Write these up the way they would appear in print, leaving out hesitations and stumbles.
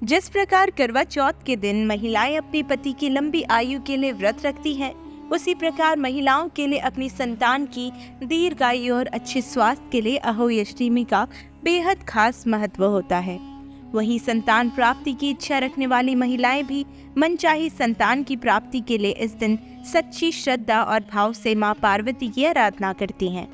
जिस प्रकार करवा चौथ के दिन महिलाएं अपने पति की लंबी आयु के लिए व्रत रखती हैं, उसी प्रकार महिलाओं के लिए अपनी संतान की दीर्घायु और अच्छे स्वास्थ्य के लिए अहोई अष्टमी का बेहद खास महत्व होता है। वहीं संतान प्राप्ति की इच्छा रखने वाली महिलाएं भी मनचाही संतान की प्राप्ति के लिए इस दिन सच्ची श्रद्धा और भाव से मां पार्वती की आराधना करती हैं।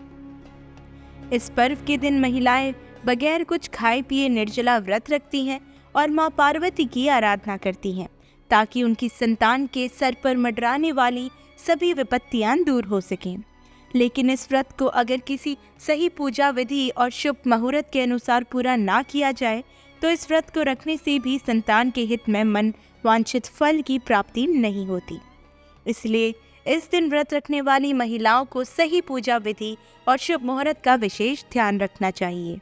इस पर्व के दिन महिलाएं बगैर कुछ खाए पिए निर्जला व्रत रखती हैं और मां पार्वती की आराधना करती हैं, ताकि उनकी संतान के सर पर मंडराने वाली सभी विपत्तियां दूर हो सकें। लेकिन इस व्रत को अगर किसी सही पूजा विधि और शुभ मुहूर्त के अनुसार पूरा ना किया जाए तो इस व्रत को रखने से भी संतान के हित में मन वांछित फल की प्राप्ति नहीं होती। इसलिए इस दिन व्रत रखने वाली महिलाओं को सही पूजा विधि और शुभ मुहूर्त का विशेष ध्यान रखना चाहिए।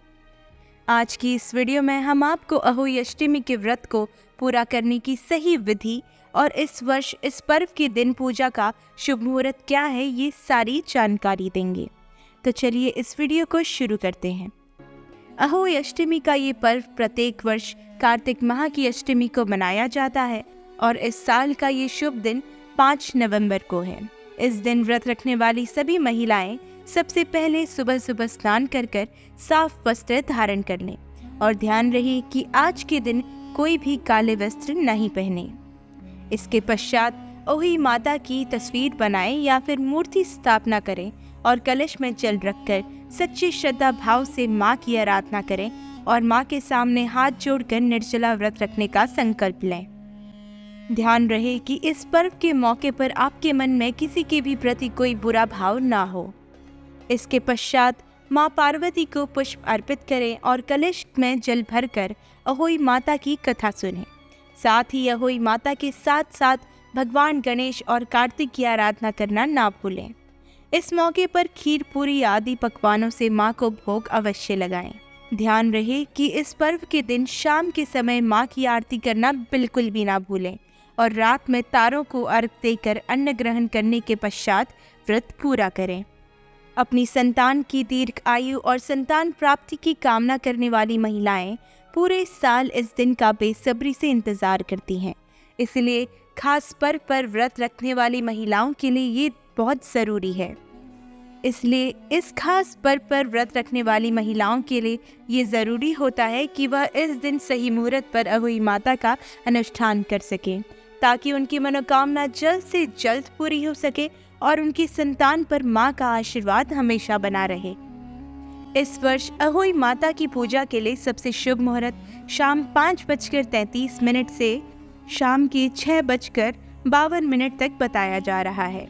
आज की इस वीडियो में हम आपको अहोई अष्टमी के व्रत को पूरा करने की सही विधि और इस वर्ष इस पर्व के दिन पूजा का शुभ मुहूर्त क्या है, ये सारी जानकारी देंगे। तो चलिए इस वीडियो को शुरू करते हैं। अहोई अष्टमी का ये पर्व प्रत्येक वर्ष कार्तिक माह की अष्टमी को मनाया जाता है और इस साल का ये शुभ दिन 5 नवंबर को है। इस दिन व्रत रखने वाली सभी महिलाएं सबसे पहले सुबह सुबह स्नान कर साफ वस्त्र धारण कर लें और ध्यान रहे कि आज के दिन कोई भी काले वस्त्र नहीं पहने। इसके पश्चात अहोई माता की तस्वीर बनाएं या फिर मूर्ति स्थापना करें और कलश में जल रखकर सच्ची श्रद्धा भाव से मां की आराधना करें और मां के सामने हाथ जोड़कर निर्जला व्रत रखने का संकल्प लें। ध्यान रहे कि इस पर्व के मौके पर आपके मन में किसी के भी प्रति कोई बुरा भाव ना हो। इसके पश्चात मां पार्वती को पुष्प अर्पित करें और कलश में जल भरकर अहोई माता की कथा सुनें। साथ ही अहोई माता के साथ साथ भगवान गणेश और कार्तिक की आराधना करना ना भूलें। इस मौके पर खीर पूरी आदि पकवानों से मां को भोग अवश्य लगाएं। ध्यान रहे कि इस पर्व के दिन शाम के समय मां की आरती करना बिल्कुल भी ना भूलें और रात में तारों को अर्घ देकर अन्न ग्रहण करने के पश्चात व्रत पूरा करें। अपनी संतान की दीर्घ आयु और संतान प्राप्ति की कामना करने वाली महिलाएं पूरे साल इस दिन का बेसब्री से इंतजार करती हैं। इसलिए खास पर्व पर व्रत रखने वाली महिलाओं के लिए ये बहुत ज़रूरी है। इसलिए इस खास पर्व पर व्रत रखने वाली महिलाओं के लिए ये ज़रूरी होता है कि वह इस दिन सही मुहूर्त पर अहोई माता का अनुष्ठान कर सकें, ताकि उनकी मनोकामना जल्द से जल्द पूरी हो सके और उनकी संतान पर मां का आशीर्वाद हमेशा बना रहे। इस वर्ष अहोई माता की पूजा के लिए सबसे शुभ मुहूर्त शाम 5:33 से शाम के 6:52 तक बताया जा रहा है।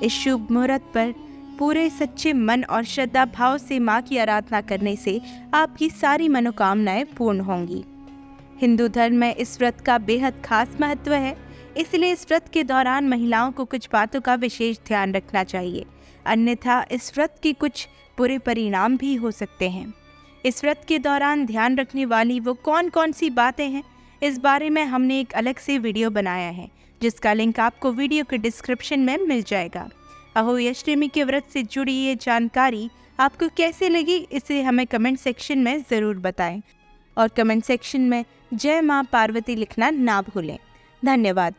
इस शुभ मुहूर्त पर पूरे सच्चे मन और श्रद्धा भाव से मां की आराधना करने से आपकी सारी मनोकामनाएं पूर्ण होंगी। हिंदू धर्म में इस व्रत का बेहद खास महत्व है, इसलिए इस व्रत के दौरान महिलाओं को कुछ बातों का विशेष ध्यान रखना चाहिए, अन्यथा इस व्रत के कुछ बुरे परिणाम भी हो सकते हैं। इस व्रत के दौरान ध्यान रखने वाली वो कौन कौन सी बातें हैं, इस बारे में हमने एक अलग से वीडियो बनाया है, जिसका लिंक आपको वीडियो के डिस्क्रिप्शन में मिल जाएगा। अहोई अष्टमी के व्रत से जुड़ी ये जानकारी आपको कैसे लगी, इसे हमें कमेंट सेक्शन में ज़रूर बताएं और कमेंट सेक्शन में जय मां पार्वती लिखना ना भूलें। धन्यवाद।